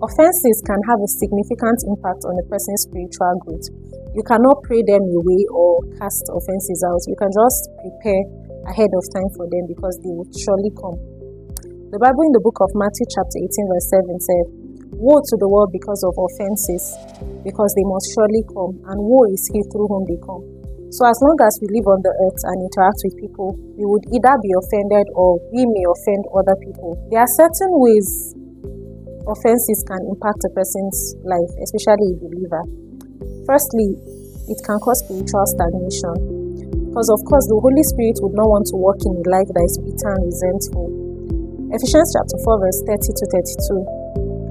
Offenses can have a significant impact on a person's spiritual growth. You cannot pray them away or cast offenses out. You can just prepare ahead of time for them because they will surely come. The Bible in the book of Matthew chapter 18 verse 7 says, "Woe to the world because of offenses, because they must surely come, and woe is he through whom they come." So as long as we live on the earth and interact with people, we would either be offended or we may offend other people. There are certain ways offenses can impact a person's life, especially a believer. Firstly, it can cause spiritual stagnation, because of course the Holy Spirit would not want to walk in a life that is bitter and resentful. Ephesians chapter 4 verse 30 to 32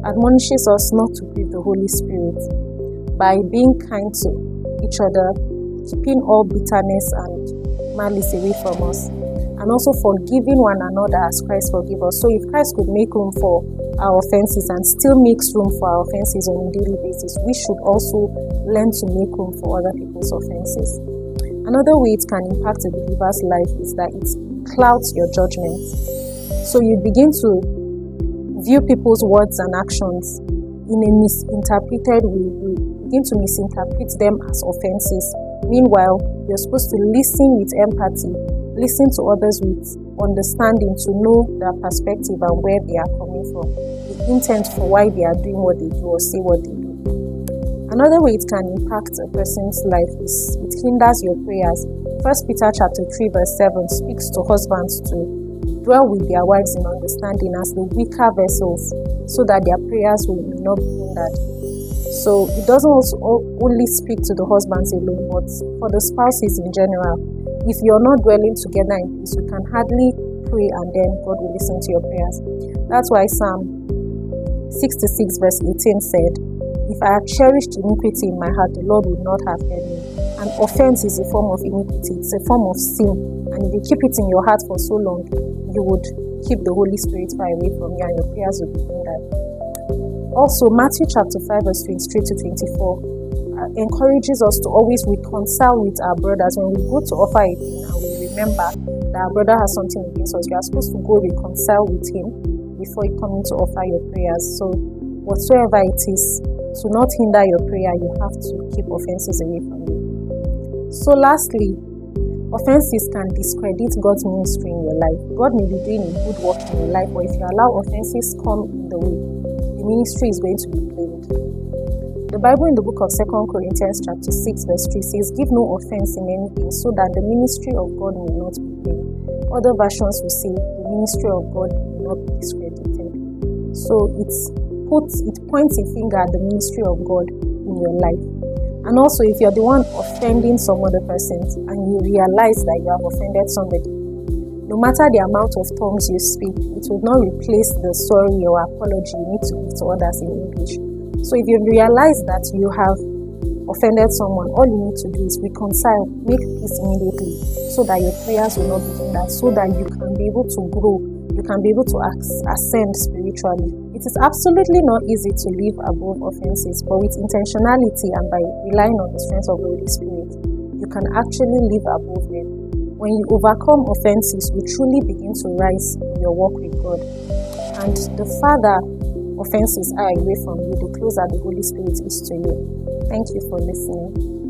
admonishes us not to grieve the Holy Spirit by being kind to each other, keeping all bitterness and malice away from us, and also forgiving one another as Christ forgave us. So if Christ could make room for our offenses and still makes room for our offenses on a daily basis, we should also learn to make room for other people's offenses. Another way it can impact a believer's life is that it clouds your judgment. So you begin to view people's words and actions in a misinterpreted way. You begin to misinterpret them as offenses. Meanwhile, you're supposed to listen with empathy, listen to others with understanding to know their perspective and where they are coming from, the intent for why they are doing what they do or say what they do. Another way it can impact a person's life is it hinders your prayers. 1 Peter chapter 3 verse 7 speaks to husbands to dwell with their wives in understanding as the weaker vessels, so that their prayers will not be hindered. So it doesn't also only speak to the husbands alone, but for the spouses in general. If you're not dwelling together in peace, you can hardly pray and then God will listen to your prayers. That's why Psalm 66 verse 18 said, "If I had cherished iniquity in my heart, the Lord would not have heard me." An offense is a form of iniquity, it's a form of sin. And if you keep it in your heart for so long, you would keep the Holy Spirit far away from you and your prayers would be hindered. Also, Matthew chapter 5 verse 23 to 24 encourages us to always reconcile with our brothers. When we go to offer a thing and we remember that our brother has something against us, we are supposed to go reconcile with him before you come in to offer your prayers. So whatsoever it is, to not hinder your prayer, you have to keep offenses away from you. So lastly, offenses can discredit God's ministry in your life. God may be doing a good work in your life, but if you allow offenses come in the way, the ministry is going to be blamed. The Bible in the book of 2 Corinthians chapter 6 verse 3 says, "Give no offense in anything, so that the ministry of God may not be blamed." Other versions will say, "The ministry of God will not be discredited." So it points a finger at the ministry of God in your life. And also, if you're the one offending some other person and you realize that you have offended somebody, no matter the amount of tongues you speak, it will not replace the sorry or apology you need to give to others in English. So if you realize that you have offended someone, all you need to do is reconcile, make peace immediately, so that your prayers will not be hindered, so that you can be able to grow, you can be able to ascend spiritually. It is absolutely not easy to live above offenses, but with intentionality and by relying on the strength of the Holy Spirit, you can actually live above them. When you overcome offenses, you truly begin to rise in your walk with God. And the farther offenses are away from you, the closer the Holy Spirit is to you. Thank you for listening.